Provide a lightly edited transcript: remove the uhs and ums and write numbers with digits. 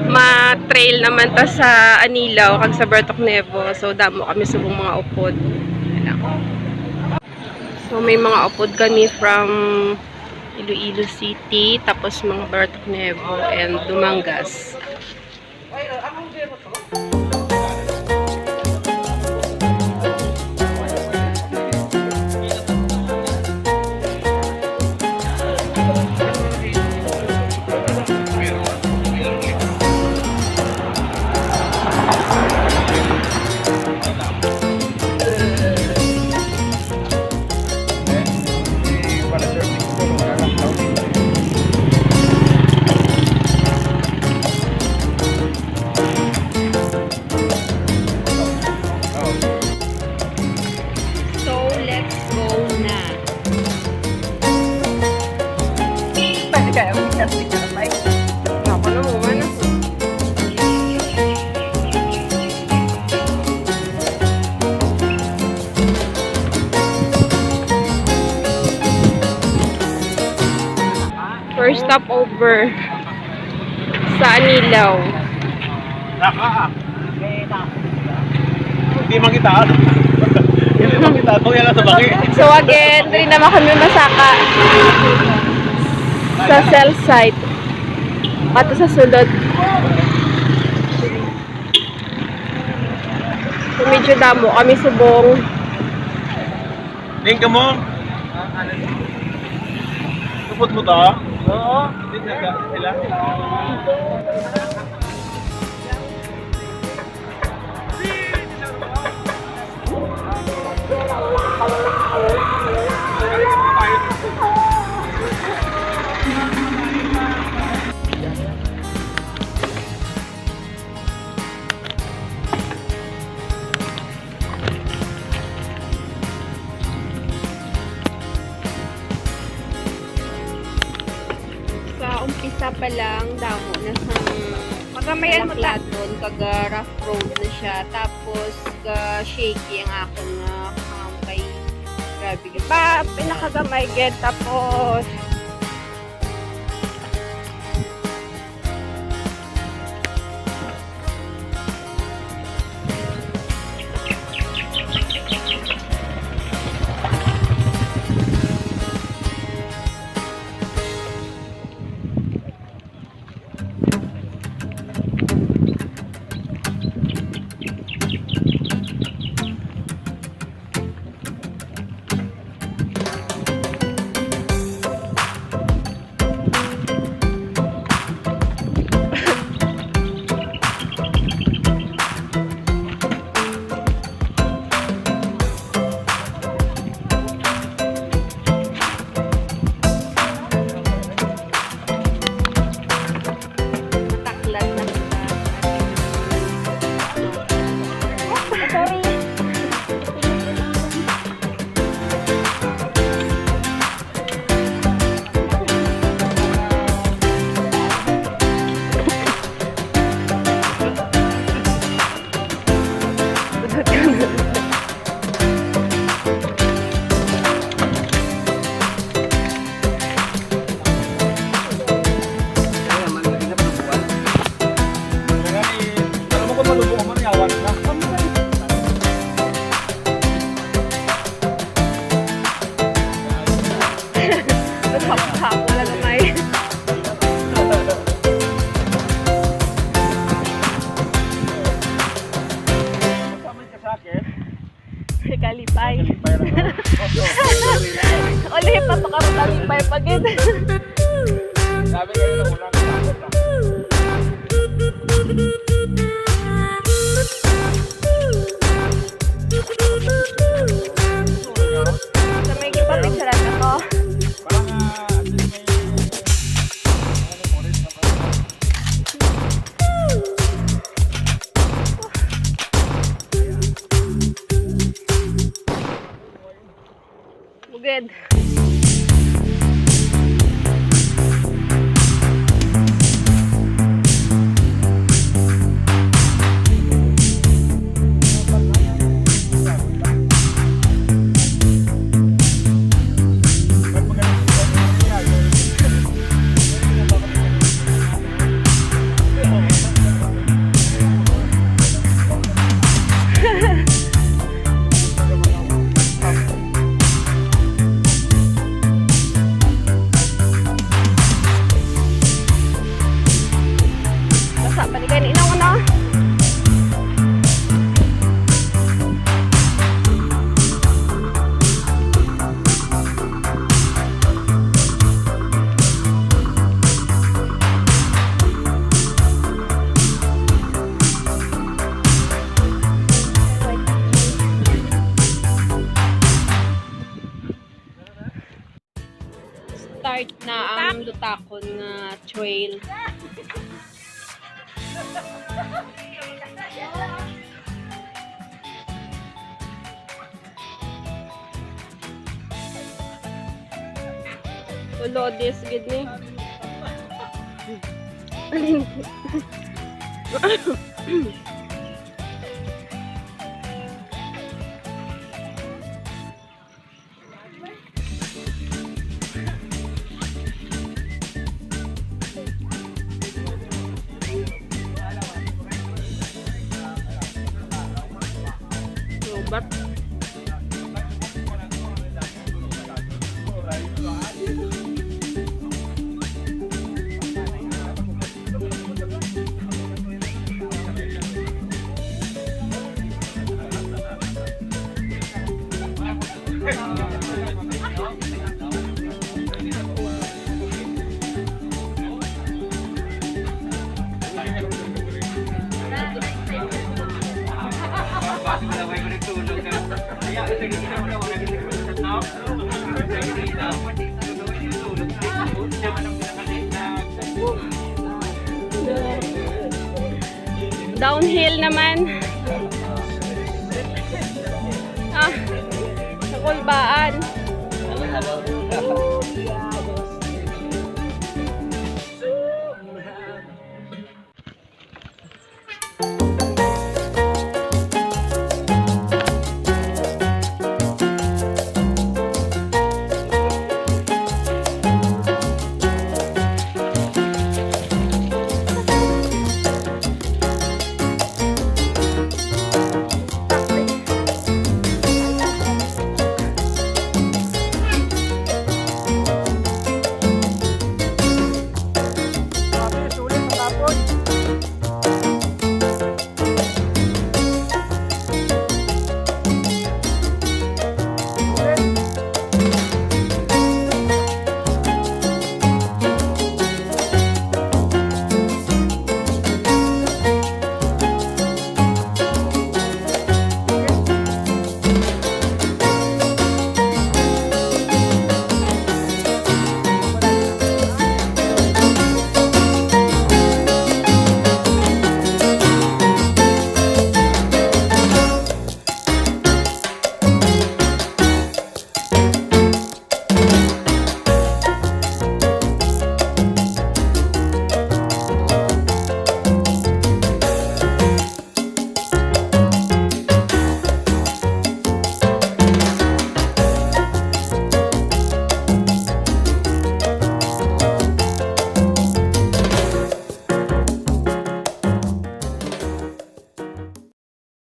ma-trail naman ta sa Anilaw kag sa Bertok Nevo. So damo kami subong mga upod. So may mga upod kami from Iloilo City, tapos mga Bertok Nevo and Dumangas. First stop over sa Anilaw. Hindi makita. Hindi makita. Kung yan lang sa baki. So again, rin naman kami masaka sa cell site. Pato sa sulod. So medyo damo kami subong. Tingin ka mo. Tupot mo to? Oo. Hindi na sila. Umpisa pa lang damo na sa magamayan mo doon kaga rough road na siya, tapos shaky ang ako na kay grabe pa pinakagamay get, tapos kalipay. Oli pa makakalipay pagid. Sabi ko na ulang. Sa may gipapicturean ako. Good. Paligan inang ko na. Start na ang Lutakon nga trail. Ulodis gid ni. Lobat. Downhill naman. Ah, sa kulbaan.